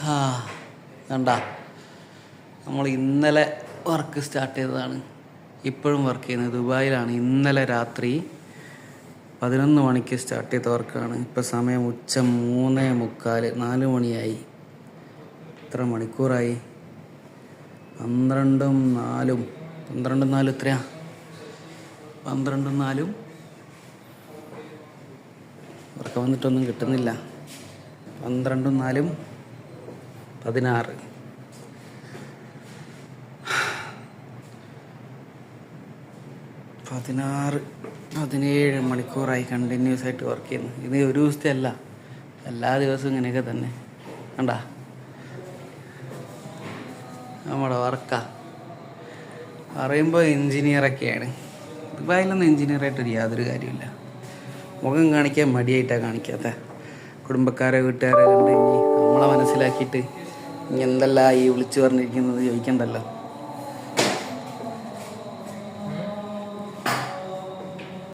ആ കണ്ട നമ്മൾ ഇന്നലെ വർക്ക് സ്റ്റാർട്ട് ചെയ്തതാണ്. ഇപ്പോഴും വർക്ക് ചെയ്യുന്നത് ദുബായിലാണ്. ഇന്നലെ രാത്രി 11 മണിക്ക് സ്റ്റാർട്ട് ചെയ്ത വർക്കാണ്. ഇപ്പോൾ സമയം ഉച്ച 3:45, 4 മണിയായി. എത്ര മണിക്കൂറായി? 12ഉം 4ഉം 12ഉം 4 എത്രയാ? 12ഉം 4ഉം ഉറക്കം വന്നിട്ടൊന്നും കിട്ടുന്നില്ല. 12ഉം 4ഉം 16, 17 മണിക്കൂറായി കണ്ടിന്യൂസ് ആയിട്ട് വർക്ക് ചെയ്യുന്നു. ഇത് ഒരു ദിവസത്തെ അല്ല, എല്ലാ ദിവസവും ഇങ്ങനെയൊക്കെ തന്നെ. കണ്ടാ നമ്മുടെ വർക്കാ പറയുമ്പോൾ എൻജിനീയറൊക്കെയാണ്. ദുബായിലൊന്നും എൻജിനീയറായിട്ടൊരു യാതൊരു കാര്യമില്ല. മുഖം കാണിക്കാൻ മടിയായിട്ടാണ് കാണിക്കാത്ത. കുടുംബക്കാരെ വീട്ടുകാരെ കണ്ട് ഇനി നമ്മളെ മനസ്സിലാക്കിയിട്ട് ഇനി എന്തല്ല ഈ വിളിച്ചു പറഞ്ഞിരിക്കുന്നത് ചോദിക്കണ്ടല്ലോ.